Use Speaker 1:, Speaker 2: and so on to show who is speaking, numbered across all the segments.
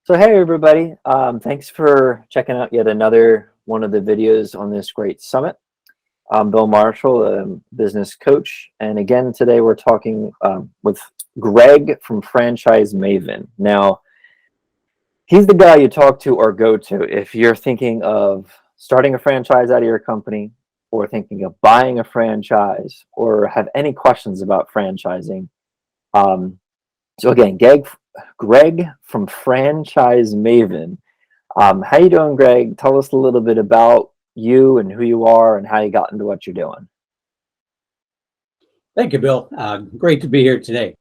Speaker 1: So hey everybody, thanks for checking out yet another one of the videos on this great summit. I'm Bill Marshall, a business coach, and again today we're talking with Greg from Franchise Maven. Now, he's the guy you talk to or go to if you're thinking of starting a franchise out of your company, or thinking of buying a franchise, or have any questions about franchising. So again, Greg from Franchise Maven. How you doing, Greg? Tell us a little bit about you and who you are and how you got into what you're doing.
Speaker 2: Thank you, Bill. Great to be here today.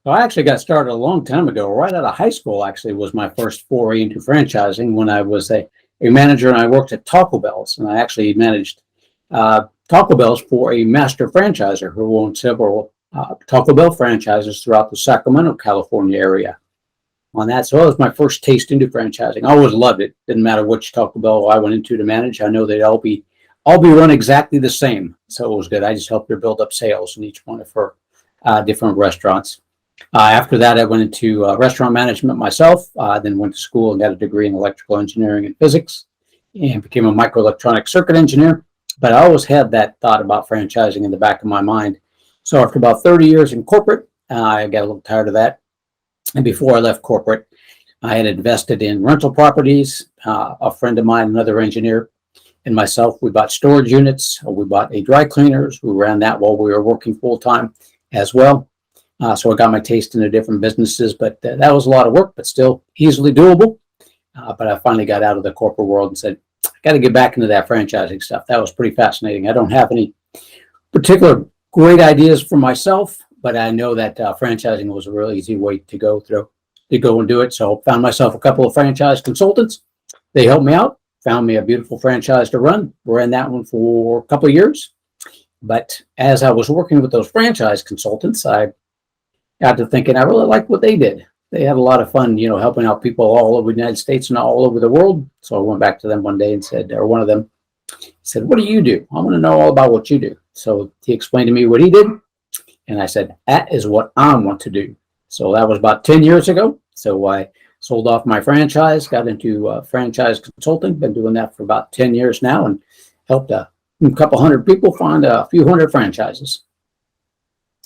Speaker 2: Well, I actually got started a long time ago. Right out of high school, actually, was my first foray into franchising when I was a manager and I worked at Taco Bell's. And I actually managed Taco Bell's for a master franchisor who owned several Taco Bell franchises throughout the Sacramento, California area. On that, so that was my first taste into franchising. I always loved it. Didn't matter which Taco Bell I went into to manage. I know they'd all be run exactly the same. So it was good. I just helped her build up sales in each one of her different restaurants. After that, I went into restaurant management myself. Then went to school and got a degree in electrical engineering and physics, and became a microelectronic circuit engineer. But I always had that thought about franchising in the back of my mind. So after about 30 years in corporate, I got a little tired of that. And before I left corporate, I had invested in rental properties. A friend of mine, another engineer, and myself, we bought storage units. We bought a dry cleaners. We ran that while we were working full time as well. So I got my taste into different businesses, but that was a lot of work, but still easily doable. But I finally got out of the corporate world and said, I got to get back into that franchising stuff. That was pretty fascinating. I don't have any particular great ideas for myself, but I know that franchising was a really easy way to go and do it. So I found myself a couple of franchise consultants. They helped me out, found me a beautiful franchise to run. Ran that one for a couple of years. But as I was working with those franchise consultants, I got to thinking I really liked what they did. They had a lot of fun, helping out people all over the United States and all over the world. So I went back to them one day and said, or one of them said, "What do you do? I want to know all about what you do." So he explained to me what he did. And I said, that is what I want to do. So that was about 10 years ago. So I sold off my franchise, got into franchise consulting, been doing that for about 10 years now, and helped a couple hundred people find a few hundred franchises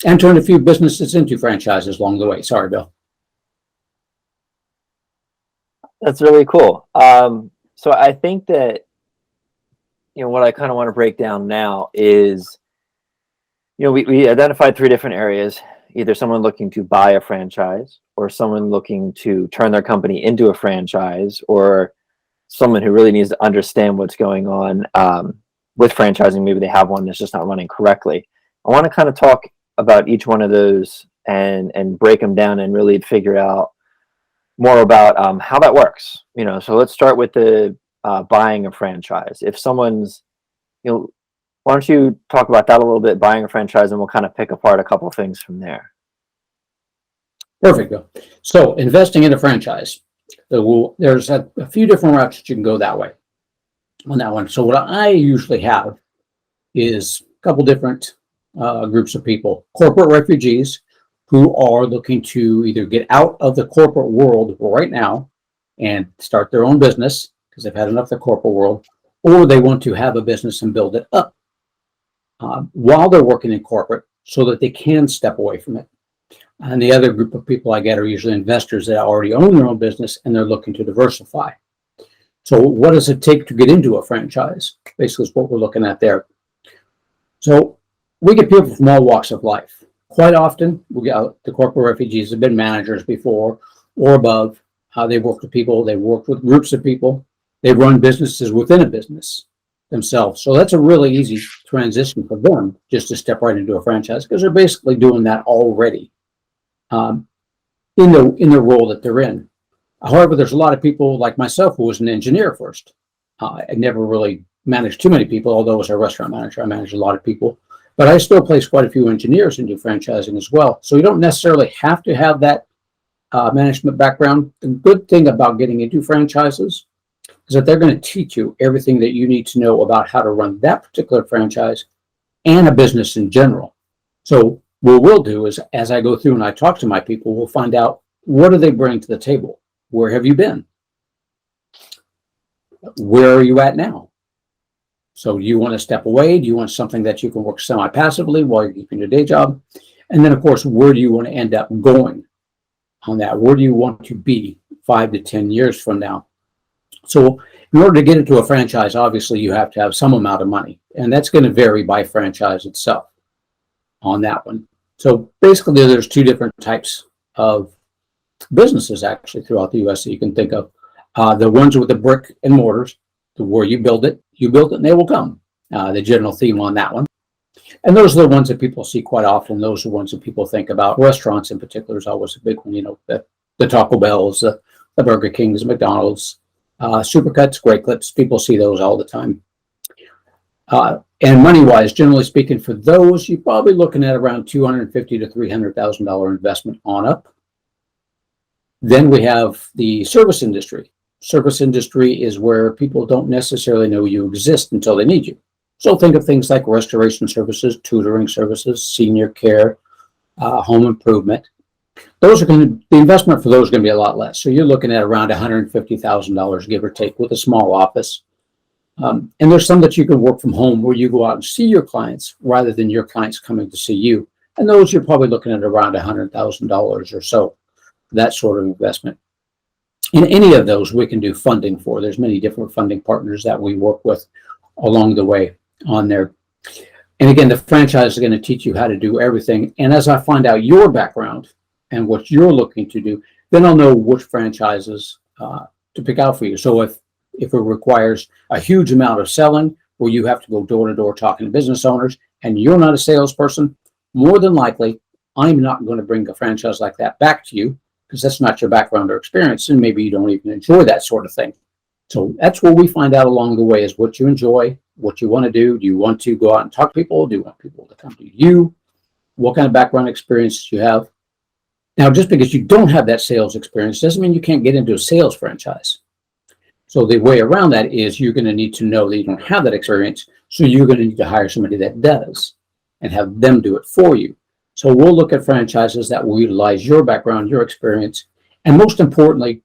Speaker 2: and turned a few businesses into franchises along the way. Sorry, Bill.
Speaker 1: That's really cool. So I think that, what I kind of want to break down now is, we identified three different areas: either someone looking to buy a franchise, or someone looking to turn their company into a franchise, or someone who really needs to understand what's going on with franchising. Maybe they have one that's just not running correctly. I want to kind of talk about each one of those and break them down and really figure out more about how that works. So let's start with the buying a franchise. If someone's, why don't you talk about that a little bit, buying a franchise, and we'll kind of pick apart a couple of things from there.
Speaker 2: Perfect, Bill. So investing in a franchise, there's a few different routes that you can go that way on that one. So what I usually have is a couple different groups of people: corporate refugees who are looking to either get out of the corporate world right now and start their own business because they've had enough of the corporate world, or they want to have a business and build it up while they're working in corporate so that they can step away from it. And the other group of people I get are usually investors that already own their own business and they're looking to diversify. So what does it take to get into a franchise? Basically is what we're looking at there. So we get people from all walks of life. Quite often, the corporate refugees have been managers before or above. They've worked with people, they've worked with groups of people, they've run businesses within a business themselves. So that's a really easy transition for them, just to step right into a franchise, because they're basically doing that already in the role that they're in. However, there's a lot of people like myself who was an engineer first. I never really managed too many people, although as a restaurant manager, I managed a lot of people. But I still place quite a few engineers into franchising as well. So you don't necessarily have to have that management background. The good thing about getting into franchises is that they're going to teach you everything that you need to know about how to run that particular franchise and a business in general. So what we'll do is, as I go through and I talk to my people, we'll find out what do they bring to the table. Where have you been? Where are you at now? So do you want to step away? Do you want something that you can work semi-passively while you're keeping your day job? And then, of course, where do you want to end up going on that? Where do you want to be 5 to 10 years from now? So in order to get into a franchise, obviously, you have to have some amount of money. And that's going to vary by franchise itself on that one. So basically, there's two different types of businesses actually throughout the U.S. that you can think of. The ones with the brick and mortars, where you build it, and they will come. The general theme on that one. And those are the ones that people see quite often. Those are the ones that people think about. Restaurants in particular is always a big one. You know, the Taco Bells, the Burger Kings, McDonald's, Supercuts, Great Clips. People see those all the time. And money-wise, generally speaking, for those, you're probably looking at around $250,000 to $300,000 investment on up. Then we have the service industry. Service industry is where people don't necessarily know you exist until they need you. So think of things like restoration services, tutoring services, senior care, home improvement. Those are the investment for those is going to be a lot less. So you're looking at around $150,000, give or take, with a small office. And there's some that you can work from home where you go out and see your clients rather than your clients coming to see you. And those you're probably looking at around $100,000 or so, that sort of investment. In any of those, we can do funding for. There's many different funding partners that we work with along the way on there. And again, the franchise is going to teach you how to do everything. And as I find out your background and what you're looking to do, then I'll know which franchises to pick out for you. So if it requires a huge amount of selling, where you have to go door to door talking to business owners, and you're not a salesperson, more than likely, I'm not going to bring a franchise like that back to you, because that's not your background or experience, and maybe you don't even enjoy that sort of thing. So that's what we find out along the way, is what you enjoy, what you want to do. Do you want to go out and talk to people? Do you want people to come to you? What kind of background experience you have? Now, just because you don't have that sales experience doesn't mean you can't get into a sales franchise. So the way around that is you're going to need to know that you don't have that experience, so you're going to need to hire somebody that does and have them do it for you. So we'll look at franchises that will utilize your background, your experience, and most importantly,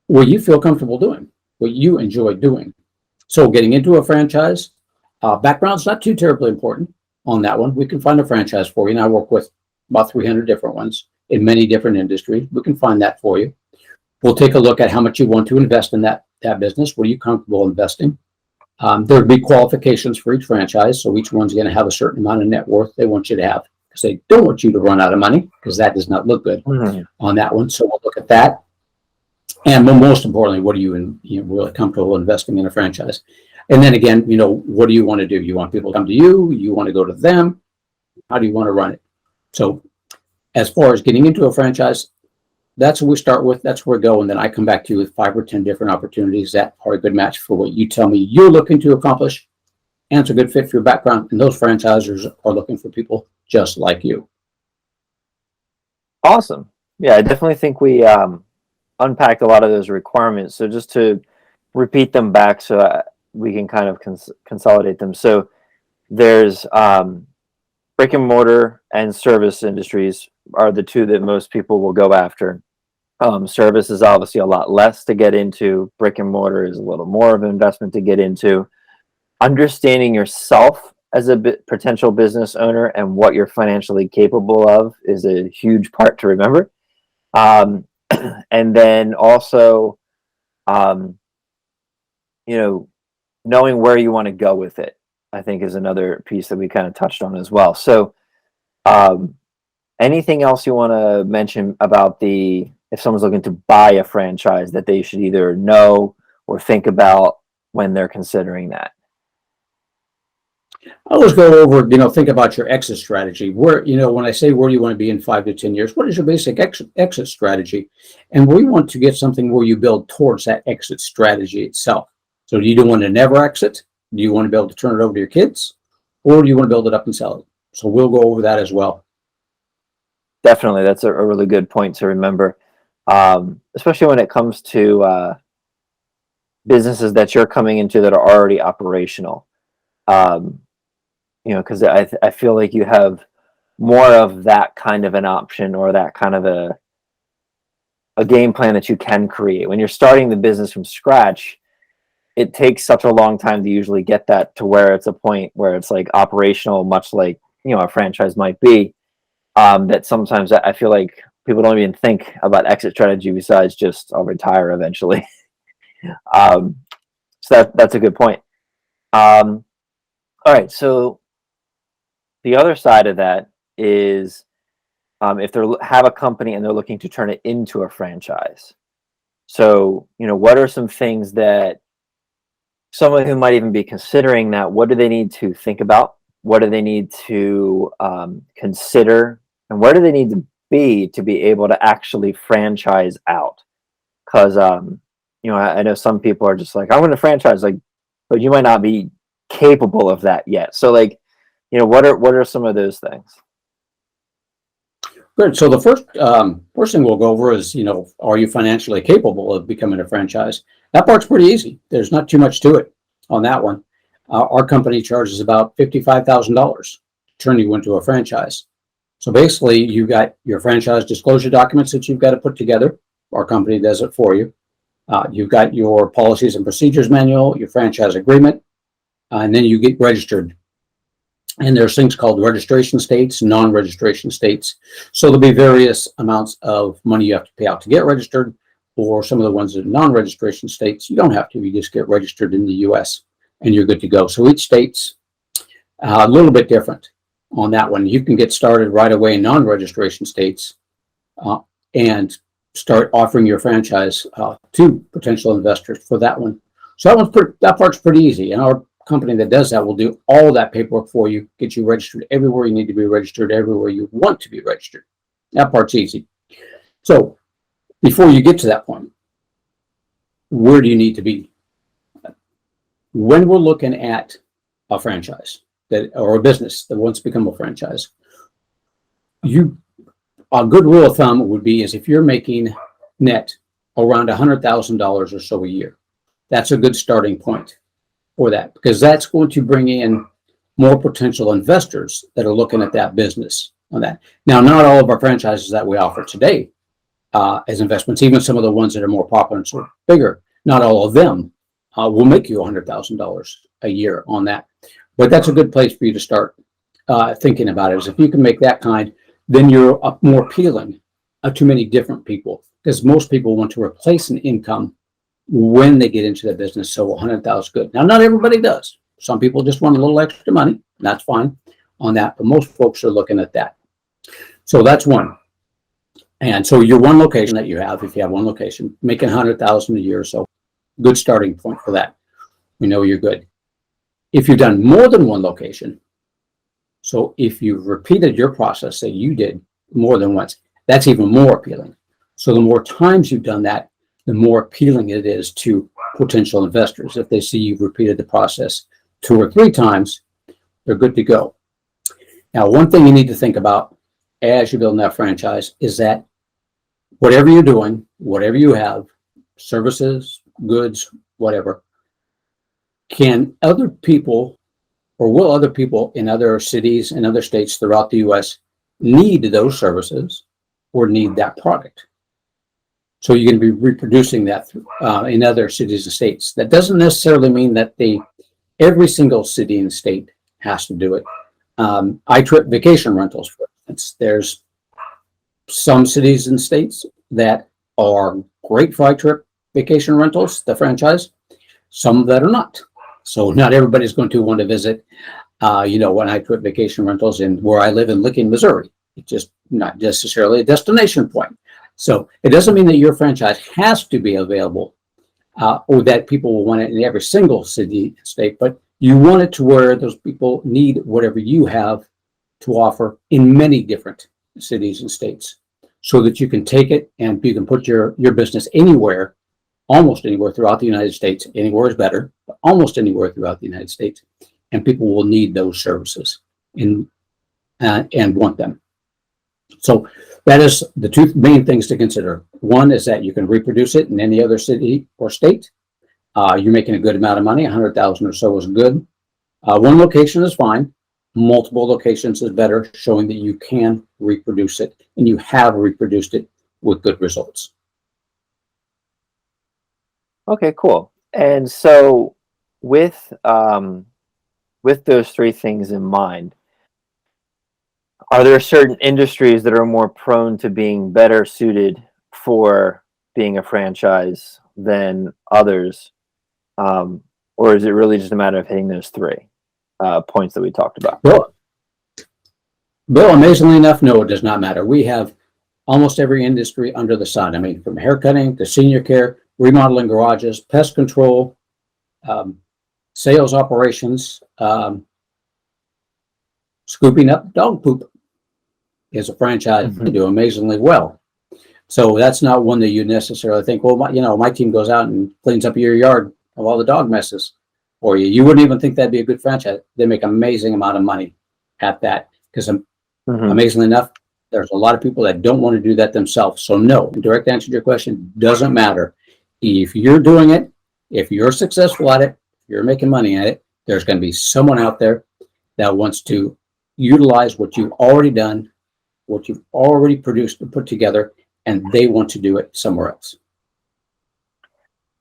Speaker 2: what you feel comfortable doing, what you enjoy doing. So getting into a franchise, background's not too terribly important on that one. We can find a franchise for you. And I work with about 300 different ones in many different industries. We can find that for you. We'll take a look at how much you want to invest in that business. What are you comfortable investing? There would be qualifications for each franchise. So each one's going to have a certain amount of net worth they want you to have, because they don't want you to run out of money, because that does not look good on that one. So we'll look at that. And most importantly, what are you really comfortable investing in a franchise? And then again, what do you want to do? You want people to come to you? You want to go to them? How do you want to run it? So as far as getting into a franchise, that's what we start with. That's where we go. And then I come back to you with 5 or 10 different opportunities that are a good match for what you tell me you're looking to accomplish, and it's a good fit for your background. And those franchisors are looking for people just like you.
Speaker 1: Awesome. Yeah, I definitely think we unpacked a lot of those requirements. So just to repeat them back so we can kind of consolidate them. So there's brick and mortar and service industries are the two that most people will go after. Service is obviously a lot less to get into. Brick and mortar is a little more of an investment to get into. Understanding yourself as a potential business owner and what you're financially capable of is a huge part to remember. And then also, knowing where you want to go with it, I think, is another piece that we kind of touched on as well. So, anything else you want to mention about if someone's looking to buy a franchise that they should either know or think about when they're considering that?
Speaker 2: I always go over, think about your exit strategy. Where, when I say where do you want to be in 5 to 10 years, what is your basic exit strategy? And we want to get something where you build towards that exit strategy itself. So do you want to never exit? Do you want to be able to turn it over to your kids? Or do you want to build it up and sell it? So we'll go over that as well.
Speaker 1: Definitely. That's a really good point to remember, especially when it comes to businesses that you're coming into that are already operational. Because I feel like you have more of that kind of an option, or that kind of a game plan that you can create. When you're starting the business from scratch, it takes such a long time to usually get that to where it's a point where it's like operational, much like, a franchise might be. That sometimes I feel like people don't even think about exit strategy besides just I'll retire eventually. um, so that's a good point. Um, all right, so the other side of that is, if they have a company and they're looking to turn it into a franchise. So, what are some things that someone who might even be considering that, what do they need to think about? What do they need to consider? And where do they need to be able to actually franchise out? Because, I know some people are just like, I want to franchise, like, but you might not be capable of that yet. So, like, what are some of those things?
Speaker 2: Good. So the first thing we'll go over is, are you financially capable of becoming a franchise? That part's pretty easy. There's not too much to it on that one. Our company charges about $55,000 to turn you into a franchise. So basically, you got your franchise disclosure documents that you've got to put together. Our company does it for you. You've got your policies and procedures manual, your franchise agreement, and then you get registered. And there's things called registration states, non-registration states. So there'll be various amounts of money you have to pay out to get registered. Or some of the ones that are non-registration states, you don't have to. You just get registered in the U.S. and you're good to go. So each state's a little bit different on that one. You can get started right away in non-registration states and start offering your franchise to potential investors for that one. So that part's pretty easy. And our company that does that will do all that paperwork for you, get you registered everywhere you need to be registered, everywhere you want to be registered. That part's easy. So before you get to that point, where do you need to be? When we're looking at a franchise or a business that wants to become a franchise, a good rule of thumb would be is if you're making net around $100,000 or so a year, that's a good starting point for that, because that's going to bring in more potential investors that are looking at that business on that. Now, not all of our franchises that we offer today as investments, even some of the ones that are more popular and sort of bigger, not all of them will make you $100,000 a year on that. But that's a good place for you to start thinking about it. Is if you can make that kind, then you're more appealing to many different people, because most people want to replace an income when they get into the business. So 100,000 is good. Now, not everybody does. Some people just want a little extra money. And that's fine on that. But most folks are looking at that. So that's one. And so your one location that you have, if you have one location, making 100,000 a year or so, good starting point for that. We know you're good. If you've done more than one location, so if you've repeated your process that you did more than once, that's even more appealing. So the more times you've done that, the more appealing it is to potential investors. If they see you've repeated the process 2 or 3 times, they're good to go. Now, one thing you need to think about as you're building that franchise is that whatever you're doing, whatever you have, services, goods, whatever, can other people or will other people in other cities and other states throughout the U.S. need those services or need that product? So you're going to be reproducing that in other cities and states. That doesn't necessarily mean that every single city and state has to do it. iTrip vacation rentals, for instance, there's some cities and states that are great for iTrip vacation rentals, the franchise, some that are not. So not everybody's going to want to visit, one iTrip vacation rentals in where I live in Licking, Missouri. It's just not necessarily a destination point. So it doesn't mean that your franchise has to be available or that people will want it in every single city and state, but you want it to where those people need whatever you have to offer in many different cities and states, so that you can take it and you can put your business anywhere, almost anywhere throughout the United States. Anywhere is better, but almost anywhere throughout the United States, and people will need those services and want them. So that is the 2 main things to consider. One is that you can reproduce it in any other city or state. You're making a good amount of money. 100,000 or so is good. One location is fine. Multiple locations is better, showing that you can reproduce it and you have reproduced it with good results.
Speaker 1: Okay, cool. And so with those three things in mind, are there certain industries that are more prone to being better suited for being a franchise than others? Um, or is it really just a matter of hitting those three points that we talked about?
Speaker 2: Well, Bill, amazingly enough, no, it does not matter. We have almost every industry under the sun. I mean, from haircutting to senior care, remodeling garages, pest control, um, sales operations, scooping up dog poop is a franchise
Speaker 1: Hmm.
Speaker 2: they do amazingly well. So that's not one that you necessarily think, well, my team goes out and cleans up your yard of all the dog messes for you. You wouldn't even think that'd be a good franchise. They make amazing amount of money at that because
Speaker 1: Hmm.
Speaker 2: amazingly enough, there's a lot of people that don't want to do that themselves. So no, direct answer to your question, doesn't matter. If you're doing it, if you're successful at it, if you're making money at it, there's going to be someone out there that wants to utilize what you've already done, what you've already produced and put together, and they want to do it somewhere else.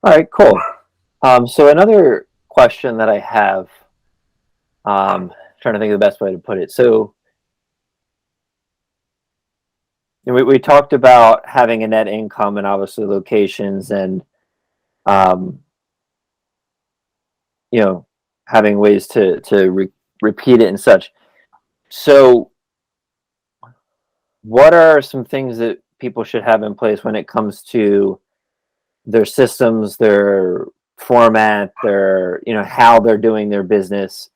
Speaker 1: All right, cool. So another question that I have, trying to think of the best way to put it. So we talked about having a net income and obviously locations and um, you know, having ways to repeat it and such. So what are some things that people should have in place when it comes to their systems, their format, their, how they're doing their business?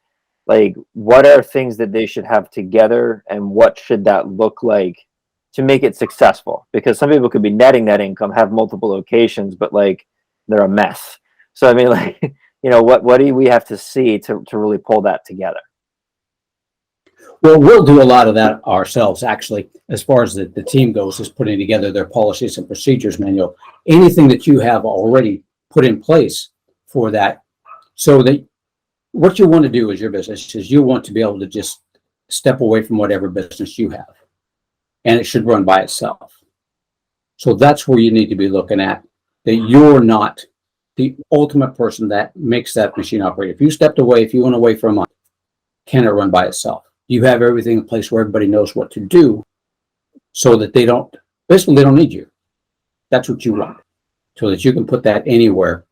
Speaker 1: Like, what are things that they should have together, and what should that look like to make it successful? Because some people could be netting that income, have multiple locations, but like they're a mess. So I mean, like, what do we have to see to really pull that together?
Speaker 2: Well, we'll do a lot of that ourselves, actually, as far as the team goes, is putting together their policies and procedures manual. Anything that you have already put in place for that, so that what you want to do as your business is you want to be able to just step away from whatever business you have, and it should run by itself. So that's where you need to be looking at that you're not the ultimate person that makes that machine operate. If you stepped away, if you went away for a month, can it run by itself? You have everything in place where everybody knows what to do so that they don't, basically, they don't need you. That's what you want, so that you can put that anywhere.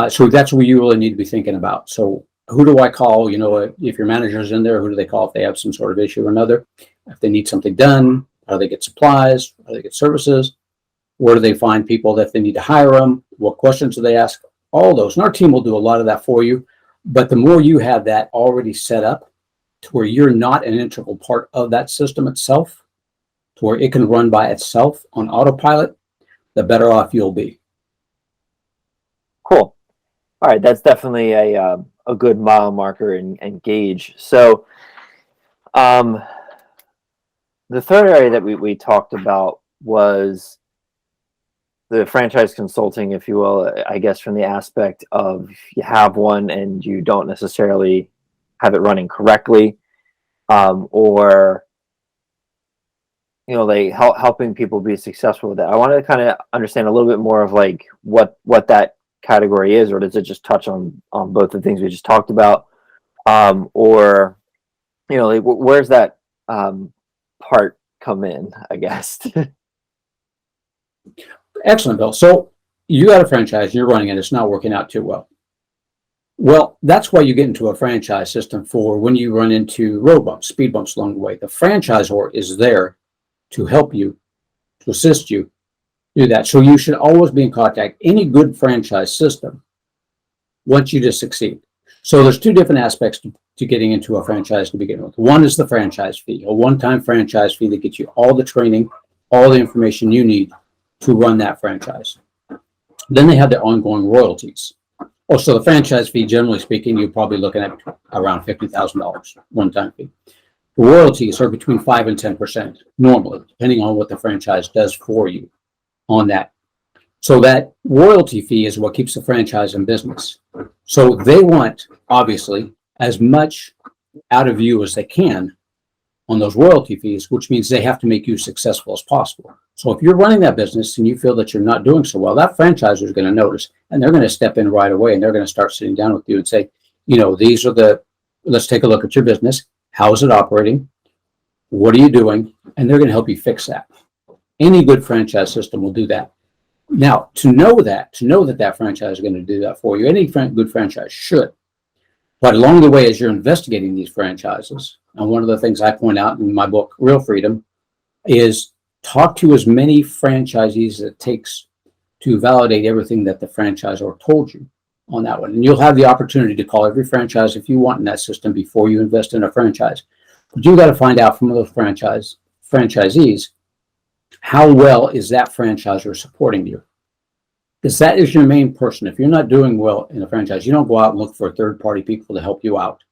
Speaker 2: So that's what you really need to be thinking about. So who do I call? If your manager's in there, who do they call if they have some sort of issue or another? If they need something done, how do they get supplies? How do they get services? Where do they find people that if they need to hire them? What questions do they ask? All those. And our team will do a lot of that for you. But the more you have that already set up to where you're not an integral part of that system itself, to where it can run by itself on autopilot, the better off you'll be.
Speaker 1: Cool. All right, that's definitely a good mile marker and gauge. So um, the third area that we talked about was the franchise consulting, if you will, I guess, from the aspect of you have one and you don't necessarily have it running correctly, or like helping people be successful with that. I want to kind of understand a little bit more of like what that category is, or does it just touch on both the things we just talked about, or like where's that part come in, I guess.
Speaker 2: Excellent, Bill. So you got a franchise, you're running it, it's not working out too well. Well, that's why you get into a franchise system for when you run into road bumps, speed bumps along the way. The franchisor is there to help you, to assist you do that. So you should always be in contact. Any good franchise system wants you to succeed. So there's two different aspects to getting into a franchise to begin with. One is the franchise fee, a one-time franchise fee that gets you all the training, all the information you need to run that franchise. Then they have their ongoing royalties. Oh, so the franchise fee, generally speaking, you're probably looking at around $50,000 one-time fee. The royalties are between 5 and 10% normally, depending on what the franchise does for you on that. So that royalty fee is what keeps the franchise in business. So they want, obviously, as much out of you as they can on those royalty fees, which means they have to make you as successful as possible. So if you're running that business and you feel that you're not doing so well, that franchisor is going to notice, and they're going to step in right away, and they're going to start sitting down with you and say, these are let's take a look at your business. How is it operating? What are you doing? And they're going to help you fix that. Any good franchise system will do that. Now, to know that franchise is going to do that for you, any good franchise should. But along the way, as you're investigating these franchises, and one of the things I point out in my book, Real Freedom, is talk to as many franchisees as it takes to validate everything that the franchisor told you on that one. And you'll have the opportunity to call every franchise if you want in that system before you invest in a franchise. But you got to find out from those franchisees, how well is that franchisor supporting you? Because that is your main person. If you're not doing well in a franchise, you don't go out and look for third-party people to help you out.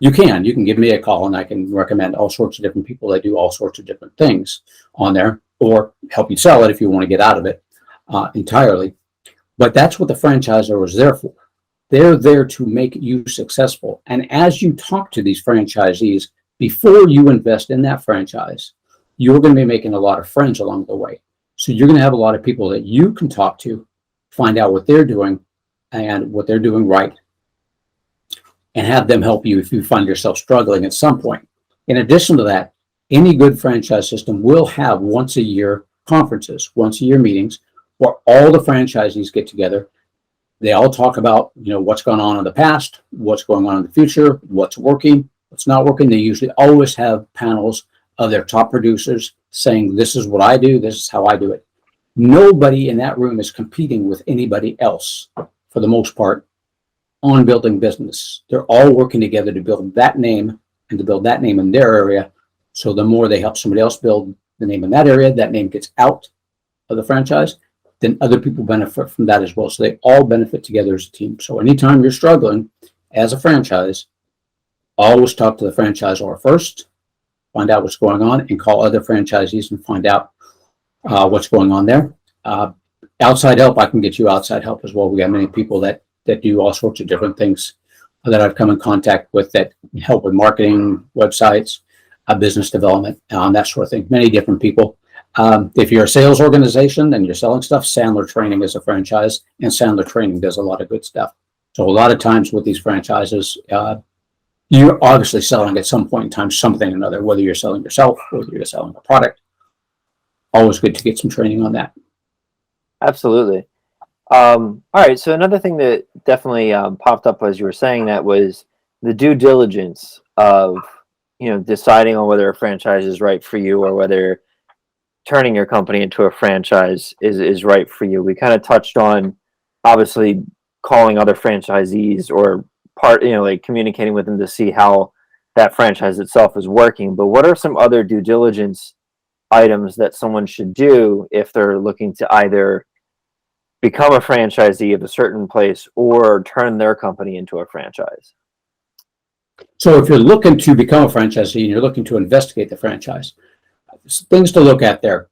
Speaker 2: You can give me a call and I can recommend all sorts of different people that do all sorts of different things on there, or help you sell it if you want to get out of it entirely. But that's what the franchisor is there for. They're there to make you successful. And as you talk to these franchisees, before you invest in that franchise, you're going to be making a lot of friends along the way. So you're going to have a lot of people that you can talk to, find out what they're doing and what they're doing right, and have them help you if you find yourself struggling at some point. In addition to that, any good franchise system will have once a year conferences, once a year meetings, where all the franchisees get together. They all talk about, what's gone on in the past, what's going on in the future, what's working, what's not working. They usually always have panels of their top producers saying, this is what I do, this is how I do it. Nobody in that room is competing with anybody else, for the most part, on building business. They're all working together to build that name and to build that name in their area. So the more they help somebody else build the name in that area, that name gets out of the franchise, then other people benefit from that as well. So they all benefit together as a team. So anytime you're struggling as a franchise, always talk to the franchisor first, find out what's going on, and call other franchisees and find out what's going on there. Outside help, I can get you outside help as well. We got many people that do all sorts of different things that I've come in contact with that help with marketing, websites, business development, that sort of thing. Many different people. If you're a sales organization and you're selling stuff, Sandler Training is a franchise, and Sandler Training does a lot of good stuff. So a lot of times with these franchises, you're obviously selling at some point in time something or another, whether you're selling yourself, whether you're selling a product. Always good to get some training on that.
Speaker 1: Absolutely. All right. So another thing that definitely popped up as you were saying that was the due diligence of, deciding on whether a franchise is right for you or whether turning your company into a franchise is right for you. We kind of touched on, obviously, calling other franchisees or communicating with them to see how that franchise itself is working. But what are some other due diligence items that someone should do if they're looking to either become a franchisee of a certain place or turn their company into a franchise?
Speaker 2: So if you're looking to become a franchisee and you're looking to investigate the franchise, things to look at there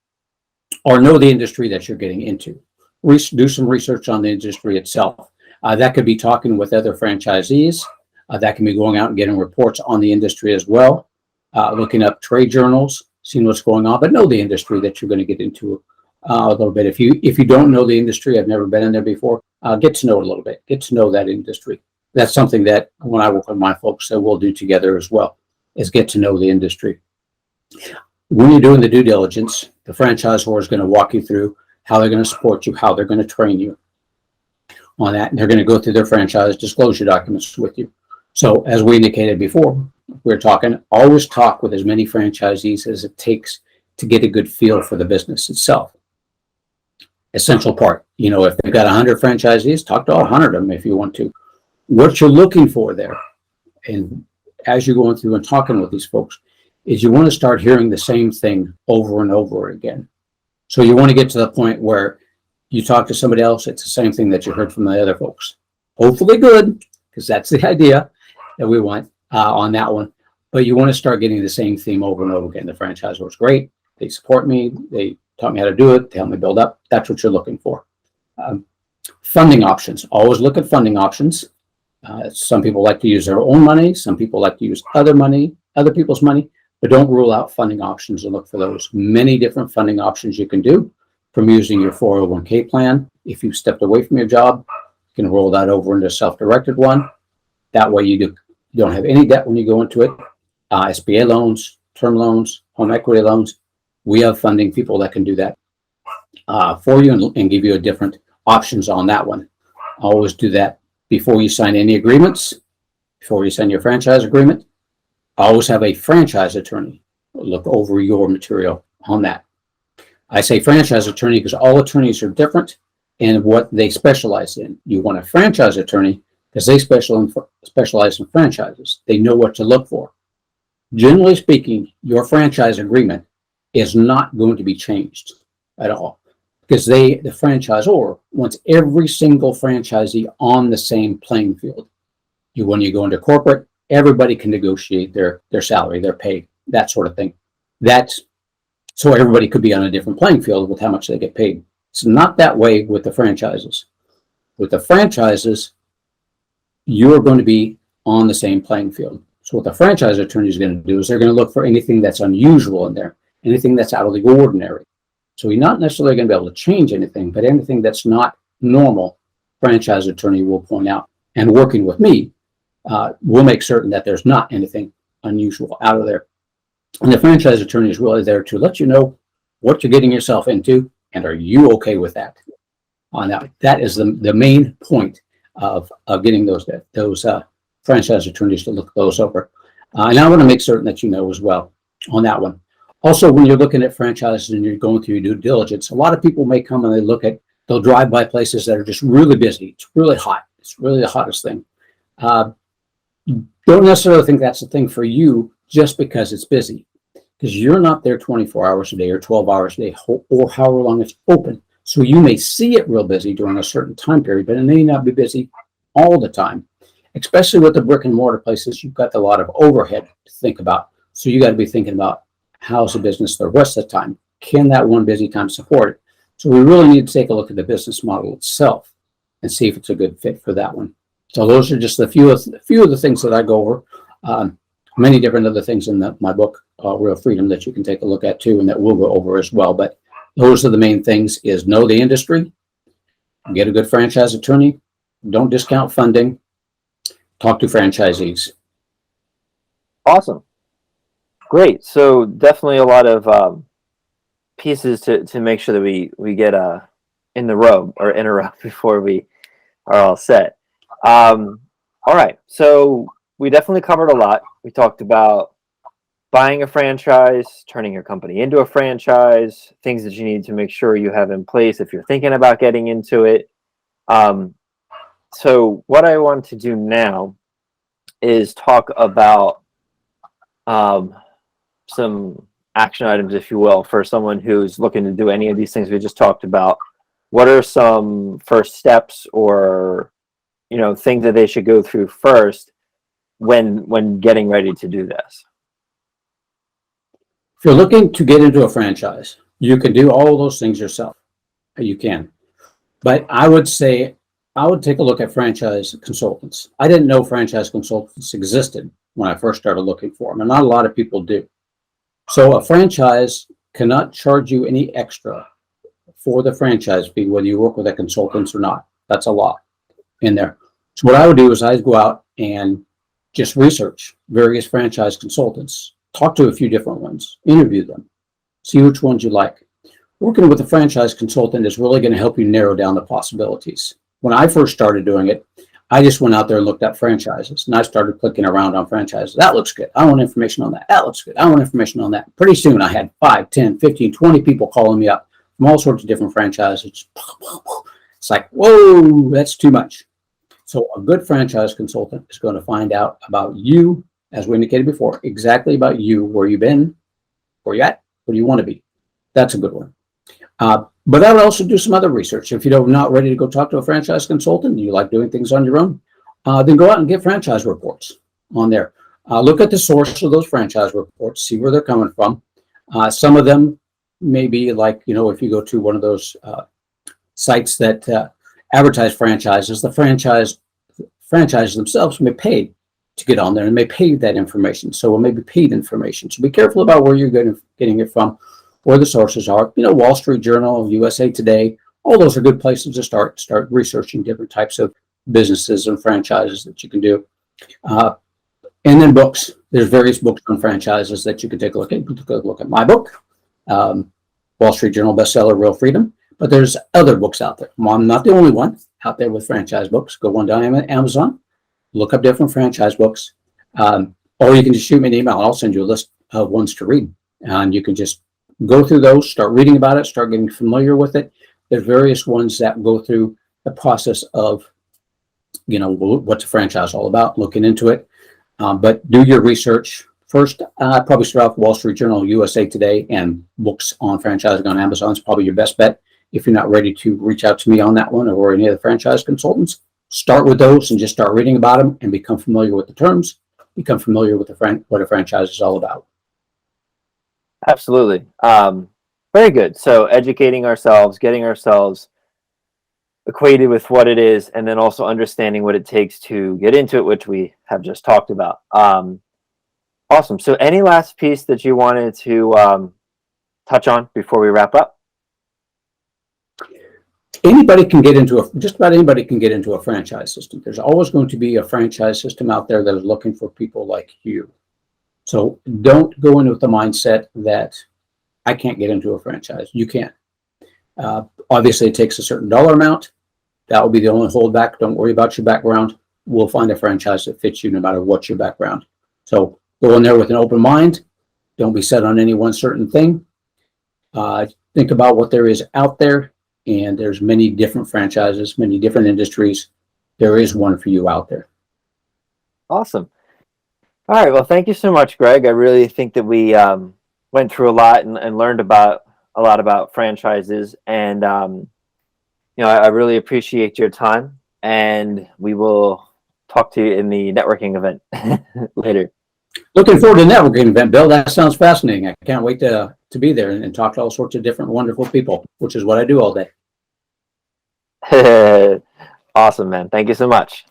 Speaker 2: are know the industry that you're getting into. Do some research on the industry itself. That could be talking with other franchisees. That can be going out and getting reports on the industry as well, looking up trade journals, seeing what's going on, but know the industry that you're going to get into a little bit. If you don't know the industry, I've never been in there before, get to know it a little bit. Get to know that industry. That's something that when I work with my folks that we'll do together as well, is get to know the industry. When you're doing the due diligence, the franchisor is going to walk you through how they're going to support you, how they're going to train you on that. And they're going to go through their franchise disclosure documents with you. So as we indicated before, we're talking, always talk with as many franchisees as it takes to get a good feel for the business itself. Essential part, if they've got 100 franchisees, talk to all 100 of them if you want to. What you're looking for there, and as you're going through and talking with these folks, is you want to start hearing the same thing over and over again. So you want to get to the point where you talk to somebody else, it's the same thing that you heard from the other folks. Hopefully good, because that's the idea that we want on that one. But you want to start getting the same theme over and over again. The franchisor is great. They support me. They taught me how to do it. They help me build up. That's what you're looking for. Funding options. Always look at funding options. Some people like to use their own money. Some people like to use other people's money. but don't rule out funding options and look for those. Many different funding options you can do, from using your 401k plan. If you stepped away from your job, you can roll that over into a self-directed one. That way you don't have any debt when you go into it. SBA loans, term loans, home equity loans. We have funding people that can do that for you and give you a different options on that one. Always do that before you sign any agreements, before you sign your franchise agreement. Always have a franchise attorney look over your material on that. I say franchise attorney because all attorneys are different in what they specialize in. You want a franchise attorney because they specialize in franchises. They know what to look for. Generally speaking, your franchise agreement is not going to be changed at all, because the franchisor wants every single franchisee on the same playing field. When you go into corporate, everybody can negotiate their salary, their pay, that sort of thing. That's so everybody could be on a different playing field with how much they get paid. It's not that way with the franchises. With the franchises, you're going to be on the same playing field. So what the franchise attorney is going to do is they're going to look for anything that's unusual in there, anything that's out of the ordinary. So you're not necessarily going to be able to change anything, but anything that's not normal, franchise attorney will point out. And working with me, we'll make certain that there's not anything unusual out of there. And the franchise attorney is really there to let you know what you're getting yourself into, and are you okay with that? That is the main point of getting those franchise attorneys to look those over. And I want to make certain that you know as well on that one. Also, when you're looking at franchises and you're going through your due diligence, a lot of people may come and they'll drive by places that are just really busy. It's really hot. It's really the hottest thing. Don't necessarily think that's the thing for you just because it's busy, because you're not there 24 hours a day or 12 hours a day or however long it's open. So you may see it real busy during a certain time period, but it may not be busy all the time. Especially with the brick and mortar places, you've got a lot of overhead to think about. So you got to be thinking about, how's the business the rest of the time? Can that one busy time support it? So we really need to take a look at the business model itself and see if it's a good fit for that one. So those are just a few of the things that I go over. Many different other things in my book, Real Freedom, that you can take a look at too, and that we'll go over as well. But those are the main things: is know the industry, get a good franchise attorney, don't discount funding, talk to franchisees.
Speaker 1: Awesome. Great. So definitely a lot of pieces to make sure that we get in the row or in a row before we are all set. All right. So we definitely covered a lot. We talked about buying a franchise, turning your company into a franchise, things that you need to make sure you have in place if you're thinking about getting into it. So what I want to do now is talk about some action items, if you will, for someone who's looking to do any of these things we just talked about. What are some first steps or things that they should go through first when getting ready to do this?
Speaker 2: If you're looking to get into a franchise, you can do all those things yourself. You can. But I would say I would take a look at franchise consultants. I didn't know franchise consultants existed when I first started looking for them, and not a lot of people do. So a franchise cannot charge you any extra for the franchise fee, whether you work with a consultant or not. That's a law in there. So what I would do is I'd go out and just research various franchise consultants, talk to a few different ones, interview them, see which ones you like. Working with a franchise consultant is really going to help you narrow down the possibilities. When I first started doing it, I just went out there and looked at franchises, and I started clicking around on franchises. That looks good. I want information on that. That looks good. I want information on that. Pretty soon I had 5, 10, 15, 20 people calling me up from all sorts of different franchises. It's like, whoa, that's too much. So a good franchise consultant is going to find out about you, as we indicated before, exactly about you, where you've been, where you're at, where you want to be. That's a good one. But I would also do some other research. If you're not ready to go talk to a franchise consultant, and you like doing things on your own, then go out and get franchise reports on there. Look at the source of those franchise reports, see where they're coming from. Some of them may be like, if you go to one of those sites that advertise franchises, the franchises themselves may pay to get on there, and may pay that information. So it may be paid information. So be careful about where you're getting it from, where the sources are. Wall Street Journal, USA Today, all those are good places to start researching different types of businesses and franchises that you can do. And then books. There's various books on franchises that you can take a look at. Take a look at my book, Wall Street Journal bestseller, Real Freedom. But there's other books out there. I'm not the only one out there with franchise books. Go on down to Amazon, look up different franchise books, or you can just shoot me an email and I'll send you a list of ones to read. And you can just go through those, start reading about it, start getting familiar with it. There's various ones that go through the process of, what's a franchise all about, looking into it. But do your research. First, probably start off Wall Street Journal, USA Today, and books on franchising on Amazon is probably your best bet. If you're not ready to reach out to me on that one or any of the franchise consultants, start with those and just start reading about them and become familiar with the terms, become familiar with what a franchise is all about.
Speaker 1: Absolutely. Very good. So educating ourselves, getting ourselves acquainted with what it is, and then also understanding what it takes to get into it, which we have just talked about. Awesome. So any last piece that you wanted to touch on before we wrap up?
Speaker 2: Just about anybody can get into a franchise system. There's always going to be a franchise system out there that is looking for people like you. So don't go in with the mindset that I can't get into a franchise. You can. Obviously, it takes a certain dollar amount. That will be the only holdback. Don't worry about your background. We'll find a franchise that fits you no matter what your background. So go in there with an open mind. Don't be set on any one certain thing. Think about what there is out there. And there's many different franchises, many different industries. There is one for you out there.
Speaker 1: Awesome. All right. Well, thank you so much, Greg. I really think that we went through a lot and learned about a lot about franchises. And, I really appreciate your time. And we will talk to you in the networking event later.
Speaker 2: Looking forward to the networking event, Bill. That sounds fascinating. I can't wait to be there and talk to all sorts of different wonderful people, which is what I do all day.
Speaker 1: Awesome, man. Thank you so much.